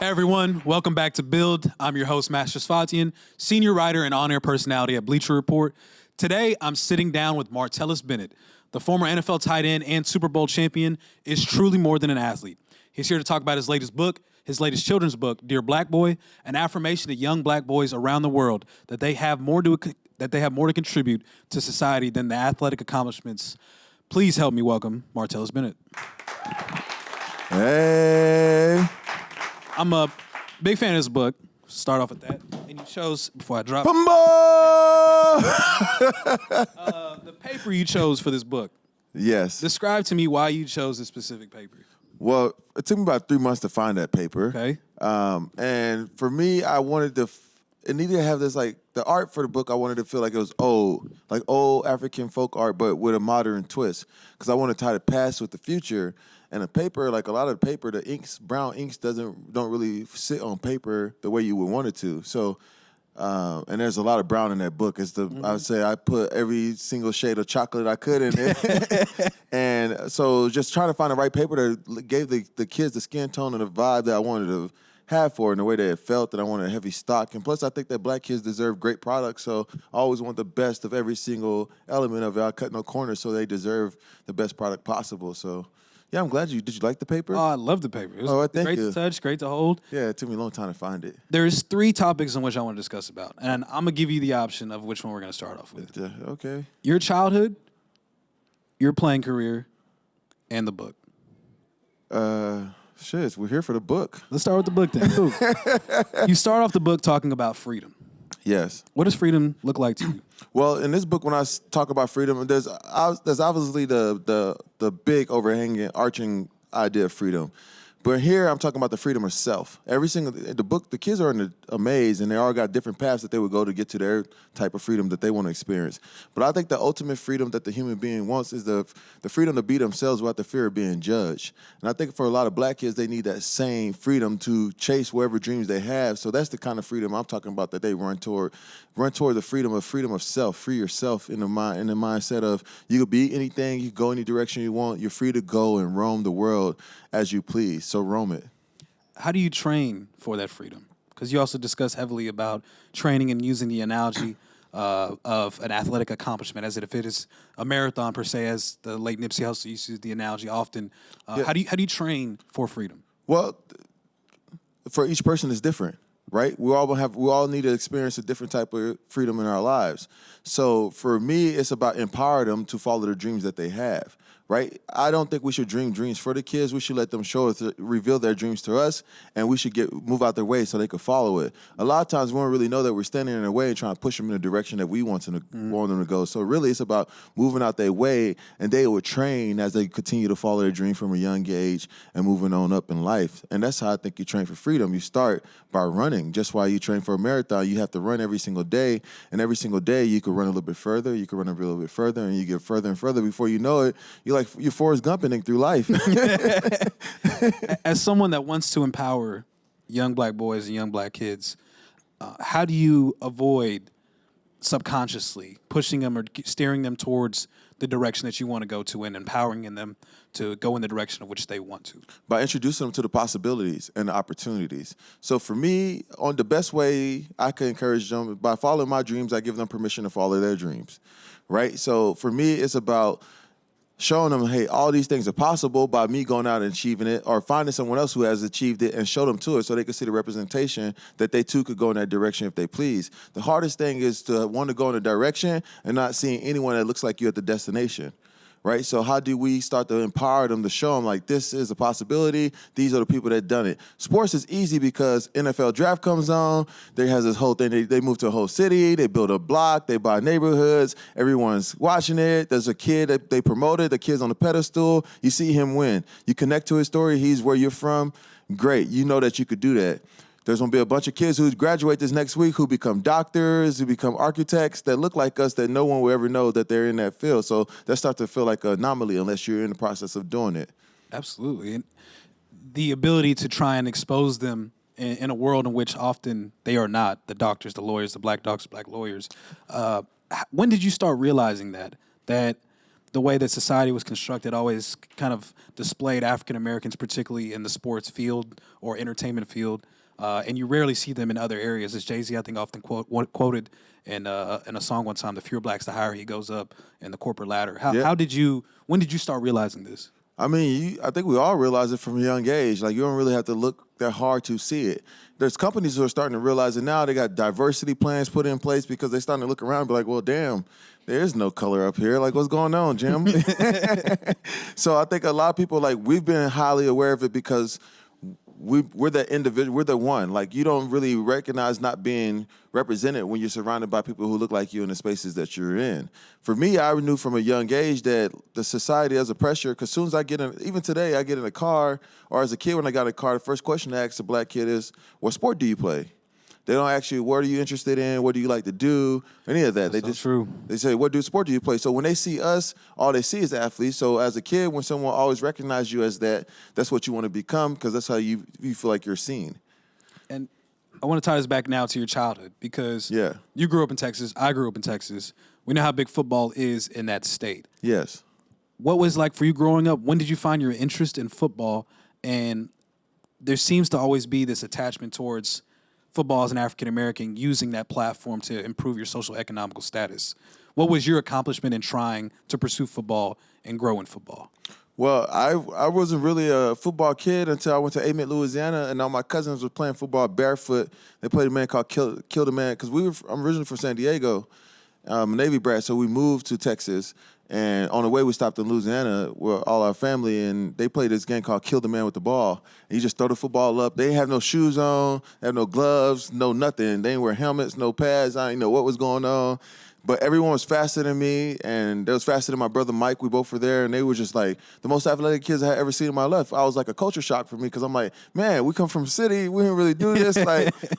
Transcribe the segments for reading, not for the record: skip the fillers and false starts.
Hey everyone, welcome back to Build. I'm your host, Tesfatsion, senior writer and on-air personality at Bleacher Report. Today, I'm sitting down with Martellus Bennett. The former NFL tight end and Super Bowl champion is truly more than an athlete. He's here to talk about his latest book, his latest children's book, Dear Black Boy, an affirmation to young black boys around the world that they have more to contribute to society than the athletic accomplishments. Please help me welcome Martellus Bennett. Hey. I'm a big fan of this book. Start off with that. And you chose, before I drop the paper you chose for this book. Yes. Describe to me why you chose this specific paper. Well, it took me about 3 months to find that paper. Okay. And for me, I wanted to, it needed to have this, like, the art for the book, I wanted to feel like it was old African folk art, but with a modern twist. Because I want to tie the past with the future. And the paper, like a lot of the paper, the inks, brown inks don't really sit on paper the way you would want it to. So, and there's a lot of brown in that book. I would say I put every single shade of chocolate I could in it. And so just trying to find the right paper that gave the kids the skin tone and the vibe that I wanted to have for it in the way that it felt, that I wanted a heavy stock. And plus, I think that black kids deserve great products, so I always want the best of every single element of it. I cut no corners, so they deserve the best product possible. So, yeah, I'm glad did you like the paper? Oh, I love the paper. It was great to touch, great to hold. Yeah, it took me a long time to find it. There's 3 topics on which I want to discuss about, and I'm going to give you the option of which one we're going to start off with. Okay. Your childhood, your playing career, and the book. Shit, we're here for the book. Let's start with the book then. Cool. You start off the book talking about freedom. Yes. What does freedom look like to you? Well, in this book, when I talk about freedom, there's obviously the big overhanging, arching idea of freedom. But here, I'm talking about the freedom of self. The kids are in a maze, and they all got different paths that they would go to get to their type of freedom that they want to experience. But I think the ultimate freedom that the human being wants is the freedom to be themselves without the fear of being judged. And I think for a lot of black kids, they need that same freedom to chase whatever dreams they have. So that's the kind of freedom I'm talking about that they run toward the freedom of self. Free yourself in the mindset of you could be anything, you can go any direction you want. You're free to go and roam the world as you please. So roam it. How do you train for that freedom? Because you also discuss heavily about training and using the analogy of an athletic accomplishment as if it is a marathon per se, as the late Nipsey Hussle used to use the analogy often. How do you train for freedom? Well, for each person is different, right? We all need to experience a different type of freedom in our lives. So for me, it's about empowering them to follow the dreams that they have. Right? I don't think we should dream dreams for the kids. We should let them reveal their dreams to us, and we should move out their way so they can follow it. A lot of times we don't really know that we're standing in their way and trying to push them in the direction that we want them to go. So really it's about moving out their way, and they will train as they continue to follow their dream from a young age and moving on up in life. And that's how I think you train for freedom. You start by running. Just while you train for a marathon, you have to run every single day, and every single day you can run a little bit further, you can run a little bit further, and you get further and further. Before you know it, you're Forrest Gumping through life. As someone that wants to empower young black boys and young black kids, how do you avoid subconsciously pushing them or steering them towards the direction that you want to go to and empowering them to go in the direction of which they want to? By introducing them to the possibilities and the opportunities. So for me, on the best way I can encourage them, by following my dreams, I give them permission to follow their dreams, right? So for me, it's about showing them, hey, all these things are possible by me going out and achieving it, or finding someone else who has achieved it and show them to it so they can see the representation that they too could go in that direction if they please. The hardest thing is to want to go in a direction and not seeing anyone that looks like you at the destination. Right? So how do we start to empower them to show them, like, this is a possibility. These are the people that done it. Sports is easy because NFL draft comes on. There has this whole thing. They move to a whole city. They build a block. They buy neighborhoods. Everyone's watching it. There's a kid that they promoted. The kid's on the pedestal. You see him win. You connect to his story. He's where you're from. Great. You know that you could do that. There's going to be a bunch of kids who graduate this next week who become doctors, who become architects that look like us that no one will ever know that they're in that field. So that starts to feel like an anomaly unless you're in the process of doing it. Absolutely. And the ability to try and expose them in a world in which often they are not, the doctors, the lawyers, the black doctors, black lawyers. When did you start realizing that the way that society was constructed always kind of displayed African Americans, particularly in the sports field or entertainment field, and you rarely see them in other areas. As Jay-Z, I think, often quoted in a song one time, "The fewer blacks, the higher he goes up in the corporate ladder." When did you start realizing this? I mean, I think we all realize it from a young age. Like, you don't really have to look that hard to see it. There's companies who are starting to realize it now. They got diversity plans put in place because they're starting to look around and be like, well, damn, there's no color up here. Like, what's going on, Jim? So I think a lot of people, like, we've been highly aware of it because we're that individual. We're the one. Like, you don't really recognize not being represented when you're surrounded by people who look like you in the spaces that you're in. For me, I knew from a young age that the society has a pressure, because as soon as I get in, even today, I get in a car, or as a kid when I got in a car, the first question I ask a black kid is, what sport do you play? They don't ask you, what are you interested in? What do you like to do? Any of that. They say, what sport do you play? So when they see us, all they see is athletes. So as a kid, when someone always recognizes you as that, that's what you want to become, because that's how you feel like you're seen. And I want to tie this back now to your childhood, because you grew up in Texas. I grew up in Texas. We know how big football is in that state. Yes. What was it like for you growing up? When did you find your interest in football? And there seems to always be this attachment towards football as an African-American, using that platform to improve your social economical status. What was your accomplishment in trying to pursue football and grow in football? Well, I wasn't really a football kid until I went to Amite, Louisiana, and all my cousins were playing football barefoot. They played a man called Kill the Man, because I'm originally from San Diego, Navy brat, so we moved to Texas. And on the way, we stopped in Louisiana with all our family, and they played this game called Kill the Man with the Ball. And you just throw the football up. They didn't have no shoes on, they have no gloves, no nothing. They didn't wear helmets, no pads. I didn't know what was going on. But everyone was faster than me, and they was faster than my brother Mike. We both were there, and they were just like the most athletic kids I had ever seen in my life. I was like a culture shock for me, because I'm like, man, we come from the city, we didn't really do this.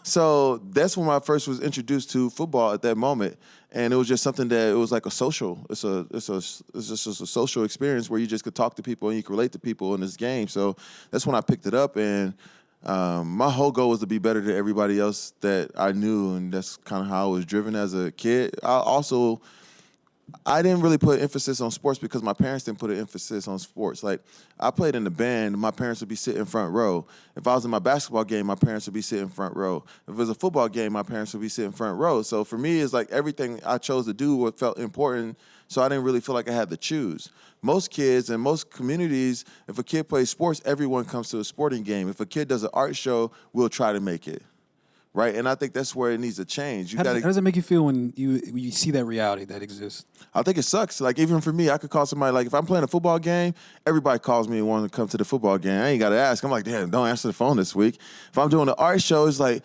So that's when I first was introduced to football at that moment. And it was just something that it was like a social. It's just a social experience where you just could talk to people and you could relate to people in this game. So that's when I picked it up, and my whole goal was to be better than everybody else that I knew, and that's kind of how I was driven as a kid. I didn't really put emphasis on sports because my parents didn't put an emphasis on sports. Like, I played in the band, my parents would be sitting front row. If I was in my basketball game, my parents would be sitting front row. If it was a football game, my parents would be sitting front row. So for me, it's like everything I chose to do what felt important, so I didn't really feel like I had to choose. Most kids and most communities, if a kid plays sports, everyone comes to a sporting game. If a kid does an art show, we'll try to make it. Right, and I think that's where it needs to change. How does it make you feel when you see that reality that exists? I think it sucks. Like, even for me, I could call somebody, like, if I'm playing a football game, everybody calls me and wants to come to the football game. I ain't got to ask. I'm like, damn, don't answer the phone this week. If I'm doing an art show, it's like,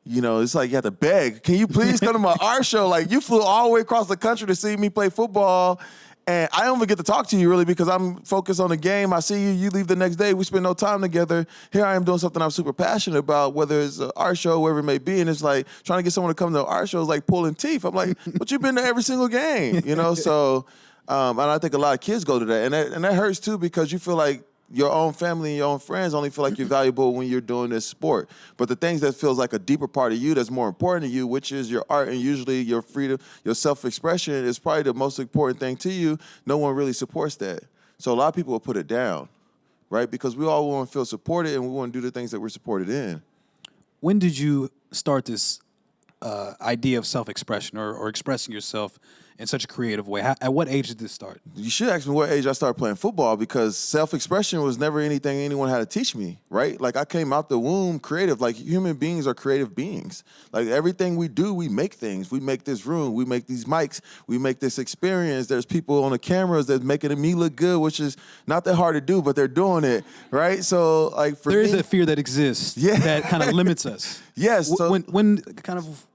it's like you have to beg. Can you please come to my art show? Like, you flew all the way across the country to see me play football, and I don't even get to talk to you really because I'm focused on the game. I see you, you leave the next day, we spend no time together. Here I am doing something I'm super passionate about, whether it's an art show, wherever it may be, and it's like trying to get someone to come to an art show is like pulling teeth. I'm like, but you've been to every single game, So, and I think a lot of kids go to that, and that hurts too, because you feel like your own family and your own friends only feel like you're valuable when you're doing this sport. But the things that feels like a deeper part of you that's more important to you, which is your art and usually your freedom, your self-expression, is probably the most important thing to you. No one really supports that. So a lot of people will put it down, right? Because we all want to feel supported, and we want to do the things that we're supported in. When did you start this idea of self-expression or expressing yourself in such a creative way? At what age did this start? You should ask me what age I started playing football, because self-expression was never anything anyone had to teach me, right? Like, I came out the womb creative. Like, human beings are creative beings. Like, everything we do, we make things. We make this room. We make these mics. We make this experience. There's people on the cameras that's making me look good, which is not that hard to do, but they're doing it, right? So, like, for me, there is a fear that exists that kind of limits us. Yes. So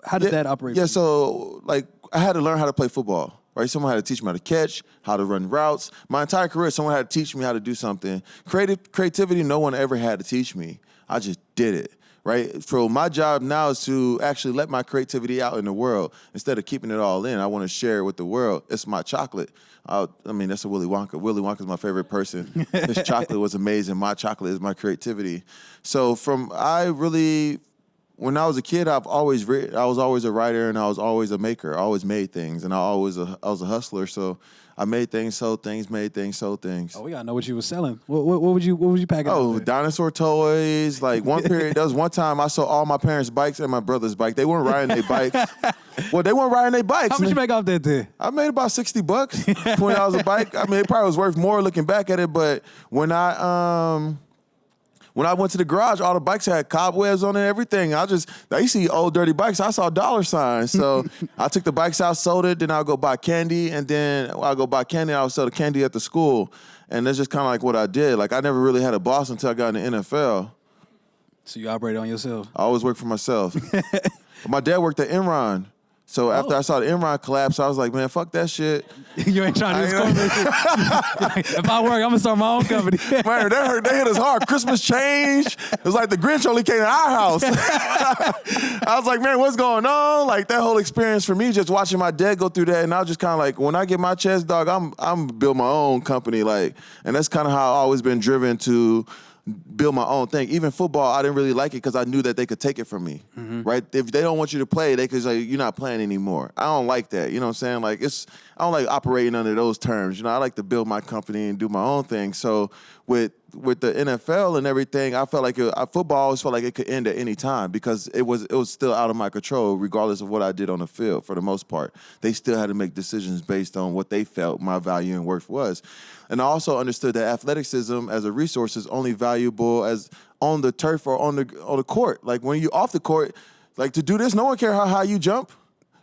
how did that operate? Yeah, so, like, I had to learn how to play football, right? Someone had to teach me how to catch, how to run routes. My entire career, someone had to teach me how to do something. Creativity, no one ever had to teach me. I just did it, right? So my job now is to actually let my creativity out in the world. Instead of keeping it all in, I want to share it with the world. It's my chocolate. That's a Willy Wonka. Willy Wonka's my favorite person. His chocolate was amazing. My chocolate is my creativity. So I really when I was a kid, I've always written. I was always a writer, and I was always a maker. I always made things, and I was a hustler. So I made things, sold things, made things, sold things. Oh, we gotta know what you were selling. What would you pack out? Oh, dinosaur toys. Like one period, there was one time I sold all my parents' bikes and my brother's bike. They weren't riding their bikes. Well, they weren't riding their bikes. How much you make off that day? I made about $60, $20 a bike. I mean, it probably was worth more looking back at it, but when I went to the garage, all the bikes had cobwebs on it and everything. You see old dirty bikes, I saw dollar signs. So I took the bikes out, sold it, then I'll go buy candy, and then I'll go buy candy, I'll sell the candy at the school. And that's just kind of like what I did. Like, I never really had a boss until I got in the NFL. So you operated on yourself? I always worked for myself. My dad worked at Enron. So after I saw the Enron collapse, I was like, man, fuck that shit. You ain't trying to do this company. If I work, I'm gonna start my own company. Man, they hit us hard. Christmas changed. It was like the Grinch only came to our house. I was like, man, what's going on? Like, that whole experience for me, just watching my dad go through that, and I was just kind of like, when I get my chest, dog, I'm build my own company. Like, and that's kind of how I've always been driven to build my own thing. Even football, I didn't really like it because I knew that they could take it from me, right? If they don't want you to play, they could say, you're not playing anymore. I don't like that. You know what I'm saying? Like, I don't like operating under those terms. You know, I like to build my company and do my own thing. So with the NFL and everything, I felt like football always felt like it could end at any time because it was still out of my control, regardless of what I did on the field. For the most part, they still had to make decisions based on what they felt my value and worth was. And I also understood that athleticism as a resource is only valuable as on the turf or on the court. Like, when you're off the court, like, to do this, no one cares how high you jump.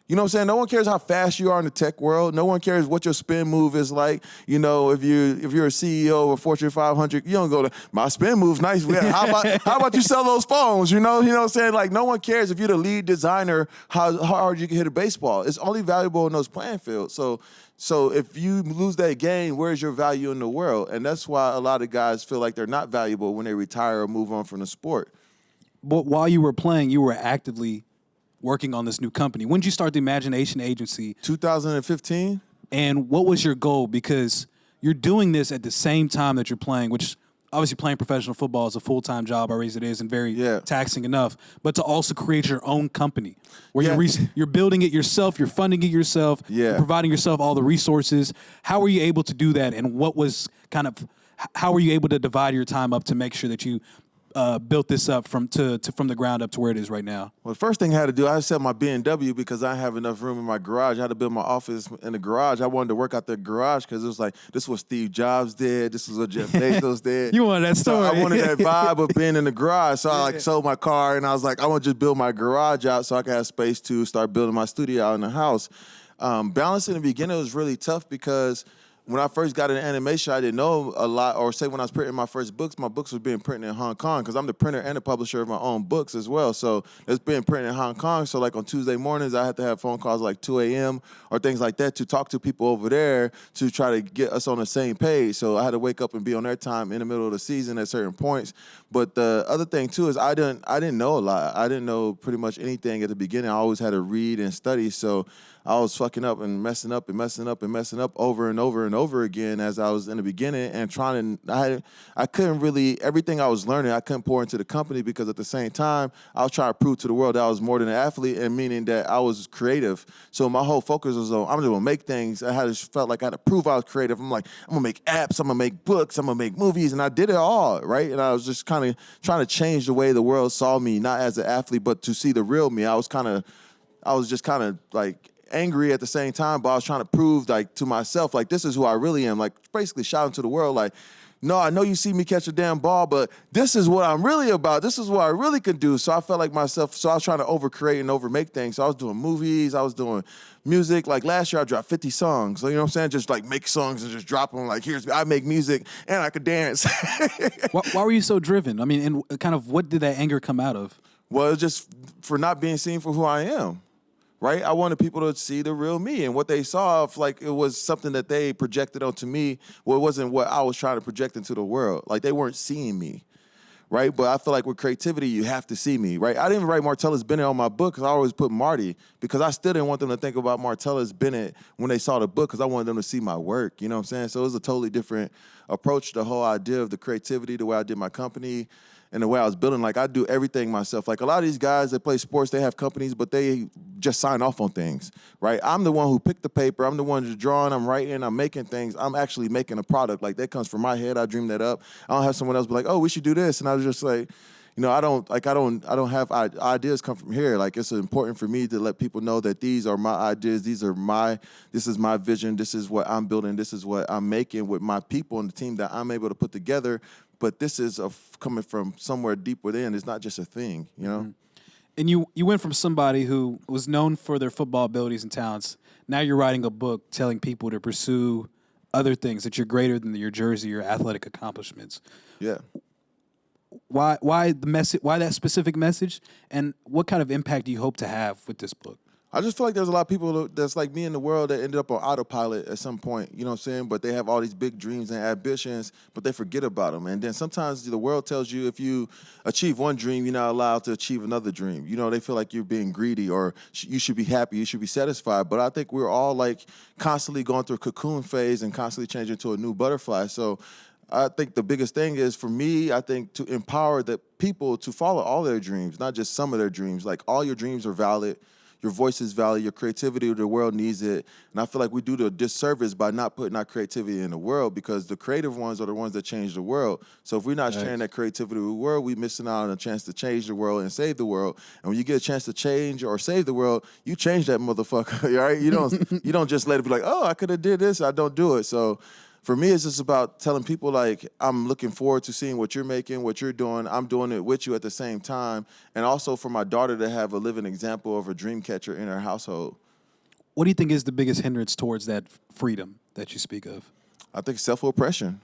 You know what I'm saying? No one cares how fast you are in the tech world. No one cares what your spin move is like. You know, if you're a CEO of a Fortune 500, you don't go to, my spin move's nice. Yeah, how about you sell those phones? You know what I'm saying? Like, no one cares if you're the lead designer how hard you can hit a baseball. It's only valuable in those playing fields. So if you lose that game, where's your value in the world? And that's why a lot of guys feel like they're not valuable when they retire or move on from the sport. But while you were playing, you were actively working on this new company. When did you start the Imagination Agency? 2015. And what was your goal? Because you're doing this at the same time that you're playing, which obviously playing professional football is a full-time job, or at least it is, and very taxing enough. But to also create your own company where you're building it yourself, you're funding it yourself, you're providing yourself all the resources. How were you able to do that? And how were you able to divide your time up to make sure that you built this up from the ground up to where it is right now? Well, the first thing I had to do, I set my BMW because I didn't have enough room in my garage. I had to build my office in the garage. I wanted to work out the garage because it was like, this is what Steve Jobs did. This is what Jeff Bezos did. You wanted that story. So I wanted that vibe of being in the garage. So I sold my car and I was like, I want to just build my garage out so I can have space to start building my studio out in the house. Balancing in the beginning was really tough because when I first got into animation, I didn't know a lot. Or say when I was printing my first books, my books were being printed in Hong Kong because I'm the printer and the publisher of my own books as well. So it's being printed in Hong Kong. So like on Tuesday mornings, I had to have phone calls like 2 a.m. or things like that to talk to people over there to try to get us on the same page. So I had to wake up and be on their time in the middle of the season at certain points. But the other thing too is I didn't know a lot. I didn't know pretty much anything at the beginning. I always had to read and study. So I was fucking up and messing up and messing up and messing up over and over and over again as I was in the beginning and I couldn't really, everything I was learning, I couldn't pour into the company because at the same time, I was trying to prove to the world that I was more than an athlete and meaning that I was creative. So my whole focus was on, I'm just gonna make things. Felt like I had to prove I was creative. I'm like, I'm gonna make apps, I'm gonna make books, I'm gonna make movies, and I did it all, right? And I was just kind of trying to change the way the world saw me, not as an athlete, but to see the real me. I was just kind of like angry at the same time, but I was trying to prove like to myself, like, this is who I really am. Like, basically shouting to the world, like, no, I know you see me catch a damn ball, but this is what I'm really about. This is what I really can do. So I felt like myself. So I was trying to overcreate and overmake things. So I was doing movies. I was doing music. Like last year, I dropped 50 songs. So, you know what I'm saying? Just like make songs and just drop them. Like, I make music and I could dance. Why were you so driven? I mean, and kind of what did that anger come out of? Well, it's just for not being seen for who I am. Right? I wanted people to see the real me, and what they saw, like it was something that they projected onto me. Well, it wasn't what I was trying to project into the world. Like they weren't seeing me, right? But I feel like with creativity, you have to see me, right? I didn't even write Martellus Bennett on my book because I always put Marty because I still didn't want them to think about Martellus Bennett when they saw the book because I wanted them to see my work. You know what I'm saying? So it was a totally different approach to the whole idea of the creativity, the way I did my company. and the way I was building, like I do everything myself. Like a lot of these guys that play sports, they have companies, but they just sign off on things, right? I'm the one who picked the paper. I'm the one who's drawing, I'm writing, I'm making things. I'm actually making a product. Like that comes from my head. I dream that up. I don't have someone else be like, oh, we should do this. And I was just like, I don't have ideas come from here. Like it's important for me to let people know that these are my ideas. This is my vision. This is what I'm building. This is what I'm making with my people and the team that I'm able to put together. But this is coming from somewhere deep within. It's not just a thing, Mm-hmm. And you went from somebody who was known for their football abilities and talents. Now you're writing a book telling people to pursue other things, that you're greater than your jersey, your athletic accomplishments. Yeah. Why the message? Why that specific message? And what kind of impact do you hope to have with this book? I just feel like there's a lot of people that's like me in the world that ended up on autopilot at some point, you know what I'm saying? But they have all these big dreams and ambitions, but they forget about them. And then sometimes the world tells you if you achieve one dream, you're not allowed to achieve another dream. They feel like you're being greedy or you should be happy, you should be satisfied. But I think we're all like constantly going through a cocoon phase and constantly changing to a new butterfly. So I think the biggest thing is for me, I think to empower the people to follow all their dreams, not just some of their dreams. Like all your dreams are valid. Your voice is valid. Your creativity, the world needs it. And I feel like we do the disservice by not putting our creativity in the world because the creative ones are the ones that change the world. So if we're not sharing that creativity with the world, we're missing out on a chance to change the world and save the world. And when you get a chance to change or save the world, you change that motherfucker, right? You don't just let it be like, oh, I could have did this. I don't do it. So for me, it's just about telling people, like, I'm looking forward to seeing what you're making, what you're doing. I'm doing it with you at the same time. And also for my daughter to have a living example of a dream catcher in her household. What do you think is the biggest hindrance towards that freedom that you speak of? I think self-oppression.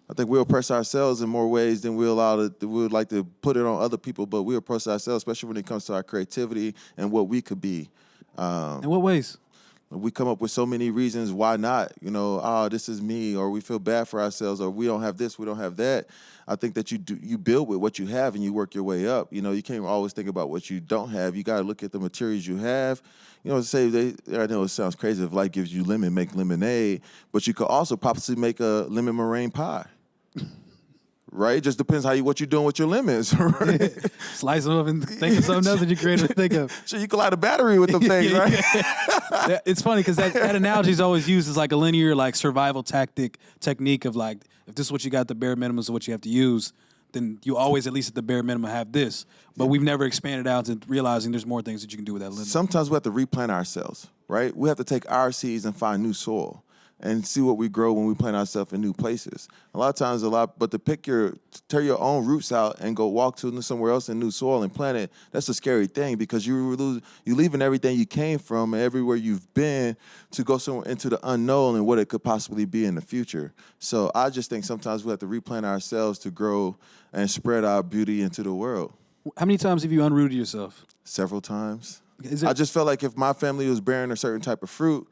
I think we oppress ourselves in more ways than we would like to put it on other people, but we oppress ourselves, especially when it comes to our creativity and what we could be. In what ways? We come up with so many reasons why not. This is me, or we feel bad for ourselves, or we don't have this, we don't have that. I think that you build with what you have and you work your way up. You can't always think about what you don't have. You got to look at the materials you have. I know it sounds crazy. If life gives you lemon, make lemonade, but you could also possibly make a lemon meringue pie. Right? It just depends what you're doing with your lemons. Right? Slice them up and think of something else that you're creative to think of. So you can light a battery with them things, right? It's funny because that analogy is always used as like a linear survival technique of like, if this is what you got, the bare minimum is what you have to use, then you always at least at the bare minimum have this. But we've never expanded out to realizing there's more things that you can do with that lemon. Sometimes we have to replant ourselves, right? We have to take our seeds and find new soil and see what we grow when we plant ourselves in new places. A lot of times, but to tear your own roots out and go walk to somewhere else in new soil and plant it, that's a scary thing because you're leaving everything you came from and everywhere you've been to go somewhere into the unknown and what it could possibly be in the future. So I just think sometimes we have to replant ourselves to grow and spread our beauty into the world. How many times have you unrooted yourself? Several times. I just felt like if my family was bearing a certain type of fruit,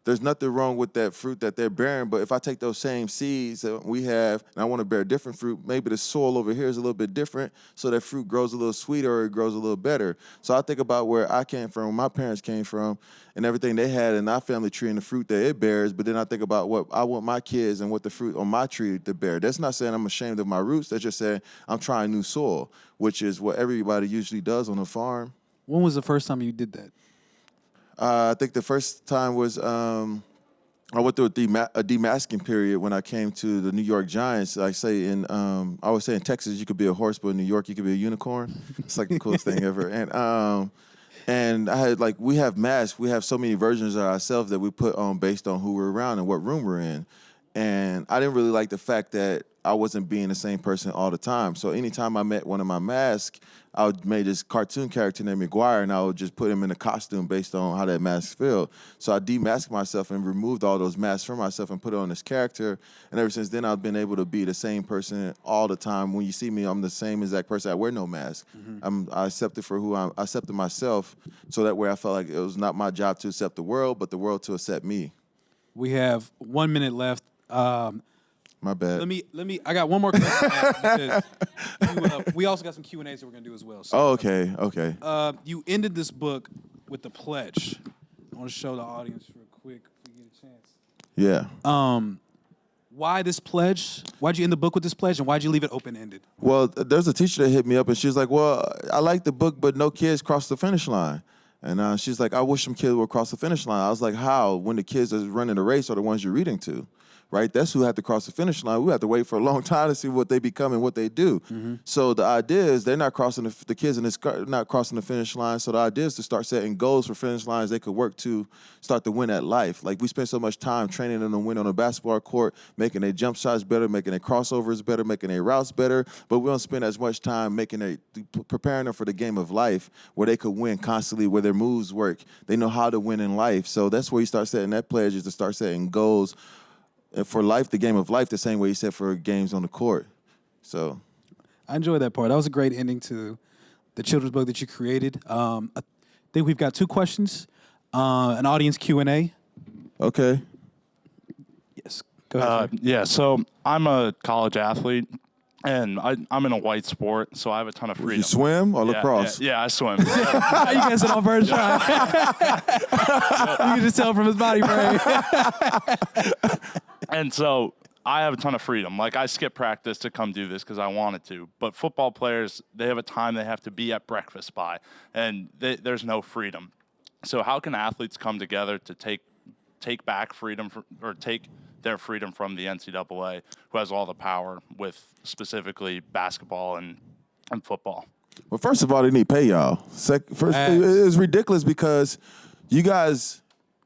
there's nothing wrong with that fruit that they're bearing, but if I take those same seeds that we have and I want to bear different fruit, maybe the soil over here is a little bit different, so that fruit grows a little sweeter or it grows a little better. So I think about where I came from, where my parents came from, and everything they had in our family tree and the fruit that it bears, but then I think about what I want my kids and what the fruit on my tree to bear. That's not saying I'm ashamed of my roots. That's just saying I'm trying new soil, which is what everybody usually does on a farm. When was the first time you did that? I think the first time was I went through a demasking period when I came to the New York Giants. I always say in Texas you could be a horse, but in New York you could be a unicorn. It's like the coolest thing ever. And I had we have masks. We have so many versions of ourselves that we put on based on who we're around and what room we're in. And I didn't really like the fact that I wasn't being the same person all the time. So anytime I met one of my masks, I would make this cartoon character named McGuire, and I would just put him in a costume based on how that mask felt. So I demasked myself and removed all those masks from myself and put on this character. And ever since then, I've been able to be the same person all the time. When you see me, I'm the same exact person. I wear no mask. Mm-hmm. I accept it for who I accepted myself. So that way I felt like it was not my job to accept the world, but the world to accept me. We have 1 minute left. My bad. Let me. I got one more question. We also got some Q&As that we're gonna do as well. So, okay. You ended this book with the pledge. I want to show the audience real quick if we get a chance. Yeah. Why this pledge? Why'd you end the book with this pledge, and why'd you leave it open-ended? Well, there's a teacher that hit me up, and she's like, well, I like the book, but no kids cross the finish line. And she's like, I wish some kids would cross the finish line. I was like, how? When the kids that's running the race are the ones you're reading to, right? That's who had to cross the finish line. We have to wait for a long time to see what they become and what they do. So the idea is they're not crossing the kids in this not crossing the finish line. So the idea is to start setting goals for finish lines they could work to start to win at life. Like we spend so much time training them to win on a basketball court, making their jump shots better, making their crossovers better, making their routes better. But we don't spend as much time preparing them for the game of life where they could win constantly, where their moves work. They know how to win in life. So that's where you start setting that pledge, is to start setting goals for life, the game of life, the same way you set for games on the court. So I enjoyed that part. That was a great ending to the children's book that you created. I think we've got 2 questions, an audience Q&A. Okay. Yes, go ahead. Yeah, so I'm a college athlete, and I'm in a white sport, so I have a ton of freedom. You swim or lacrosse? Yeah, I swim. You guys it on first try. You can just tell from his body frame. And so I have a ton of freedom. Like, I skip practice to come do this because I wanted to. But football players, they have a time they have to be at breakfast by, and there's no freedom. So how can athletes come together to take back freedom or take their freedom from the NCAA, who has all the power with specifically basketball and football? Well, first of all, they need to pay y'all. First, it's ridiculous because you guys,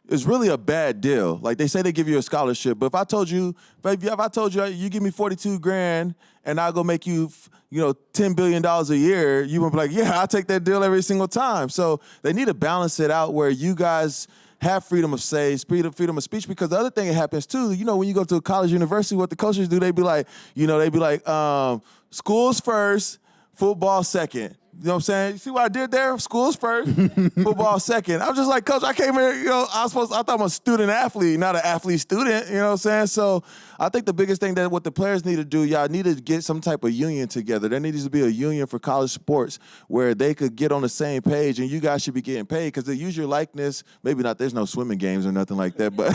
it's really a bad deal. Like they say they give you a scholarship, but if I told you you give me $42,000 and I'll go make you, $10 billion a year, you would be like, yeah, I'll take that deal every single time. So they need to balance it out where you guys have freedom of say, freedom of speech, because the other thing that happens too, when you go to a college university, what the coaches do, they be like, schools first, football second. You know what I'm saying? You see what I did there? Schools first, football second. I'm just like, Coach, I came here, I thought I'm a student athlete, not an athlete student, you know what I'm saying? So I think the biggest thing that what the players need to do, y'all need to get some type of union together. There needs to be a union for college sports where they could get on the same page, and you guys should be getting paid because they use your likeness. Maybe not, there's no swimming games or nothing like that, but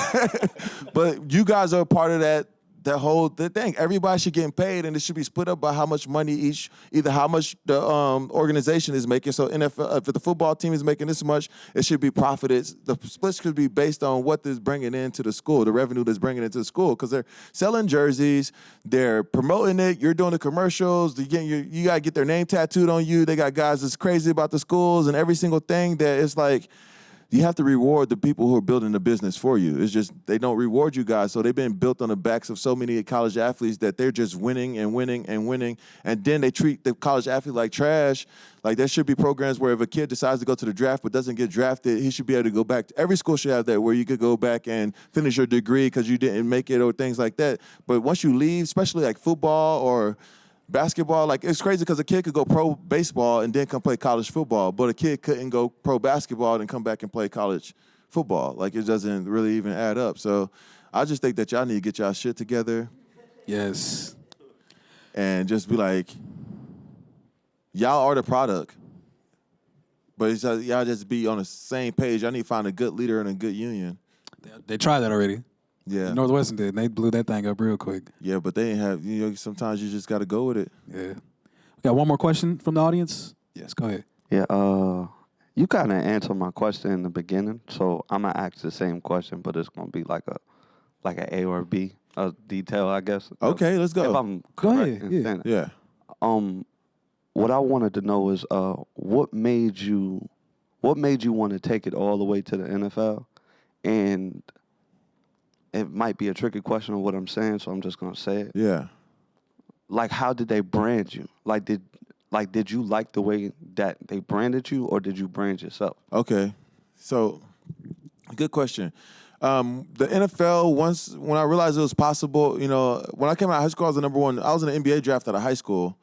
but you guys are a part of that whole thing. Everybody should get paid, and it should be split up by how much money either how much the organization is making. So NFL, if the football team is making this much, it should be profited. The splits could be based on what they're bringing into the school, the revenue that's bringing into the school, because they're selling jerseys, they're promoting it, you're doing the commercials, you got to get their name tattooed on you. They got guys that's crazy about the schools and every single thing that it's like, you have to reward the people who are building the business for you. It's just they don't reward you guys. So they've been built on the backs of so many college athletes that they're just winning and winning and winning. And then they treat the college athlete like trash. Like there should be programs where if a kid decides to go to the draft but doesn't get drafted, he should be able to go back. Every school should have that where you could go back and finish your degree because you didn't make it or things like that. But once you leave, especially like football or basketball, like it's crazy because a kid could go pro baseball and then come play college football, but a kid couldn't go pro basketball and come back and play college football. Like it doesn't really even add up. So I just think that y'all need to get y'all shit together. Yes. And just be like, y'all are the product. But it's just, y'all just be on the same page. Y'all need to find a good leader and a good union. They tried that already. Yeah. Northwestern did, and they blew that thing up real quick. Yeah, but they ain't have, sometimes you just got to go with it. Yeah. We got one more question from the audience? Yes, go ahead. Yeah, you kind of answered my question in the beginning, so I'm going to ask the same question, but it's going to be like an A or B detail, I guess. Okay, let's go. If I'm Go correct ahead, in saying that. Yeah. What I wanted to know is what made you want to take it all the way to the NFL? And it might be a tricky question of what I'm saying, so I'm just gonna say it. Yeah. Like, how did they brand you? Did you like the way that they branded you, or did you brand yourself? Okay. So, good question. The NFL, when I realized it was possible, when I came out of high school, I was the number one. I was in the NBA draft out of high school,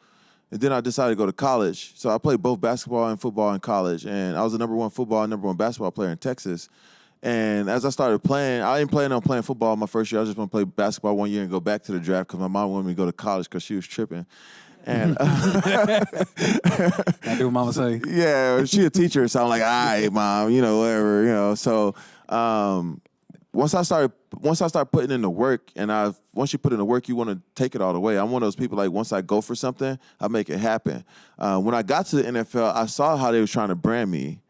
and then I decided to go to college. So I played both basketball and football in college, and I was the number one football and number one basketball player in Texas. And as I started playing, I didn't plan on playing football my first year. I was just going to play basketball 1 year and go back to the draft because my mom wanted me to go to college because she was tripping. And I do what mama say. Yeah, she a teacher, so I'm like, all right, mom, whatever, So once I start putting in the work, and once you put in the work, you want to take it all the way. I'm one of those people, like, once I go for something, I make it happen. When I got to the NFL, I saw how they were trying to brand me.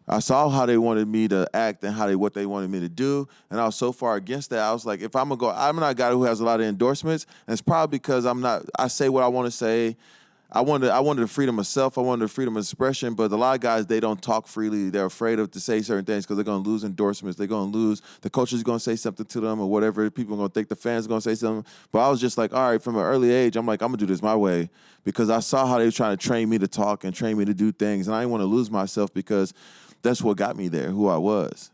I saw how they wanted me to act and what they wanted me to do, and I was so far against that. I was like, if I'm gonna go, I'm not a guy who has a lot of endorsements, and it's probably because I say what I want to say. I wanted the freedom of self. I wanted the freedom of expression. But a lot of guys, they don't talk freely. They're afraid to say certain things because they're going to lose endorsements. They're going to lose. The coach is going to say something to them or whatever. People are going to think the fans are going to say something. But I was just like, all right, from an early age, I'm like, I'm going to do this my way because I saw how they were trying to train me to talk and train me to do things. And I didn't want to lose myself because that's what got me there, who I was.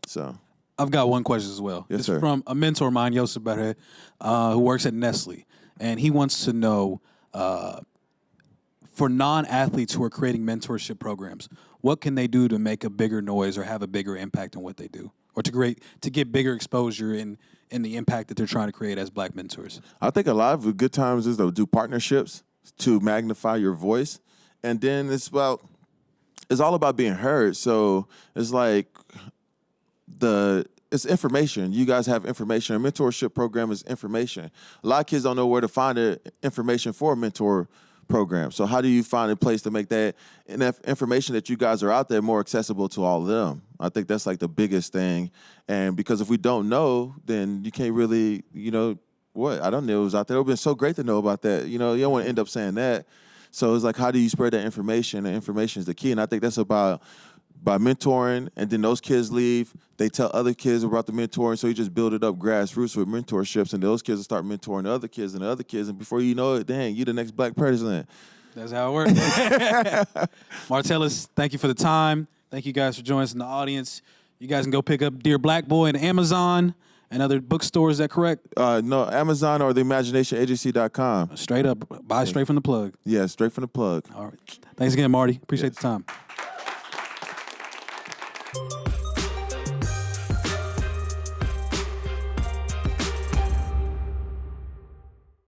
So I've got one question as well. Yes, it's sir. from a mentor of mine, Joseph Berhe, who works at Nestle. And he wants to know, for non-athletes who are creating mentorship programs, what can they do to make a bigger noise or have a bigger impact on what they do, or to get bigger exposure in the impact that they're trying to create as Black mentors? I think a lot of the good times is to do partnerships to magnify your voice, and then it's all about being heard. So it's like it's information. You guys have information. A mentorship program is information. A lot of kids don't know where to find the information for a mentor program. So how do you find a place to make that information that you guys are out there more accessible to all of them? I think that's like the biggest thing. And because if we don't know, then you can't really, I don't know it was out there. It would have been so great to know about that. You don't want to end up saying that. So it's like, how do you spread that information? And information is the key. And I think that's by mentoring, and then those kids leave. They tell other kids about the mentoring, so you just build it up grassroots with mentorships, and those kids will start mentoring the other kids and the other kids, and before you know it, dang, you the next Black president. That's how it works. Martellus, thank you for the time. Thank you guys for joining us in the audience. You guys can go pick up Dear Black Boy on Amazon and other bookstores. Is that correct? No, Amazon or theimaginationagency.com. Straight up. Buy straight from the plug. Yeah, straight from the plug. All right. Thanks again, Marty. Appreciate the time.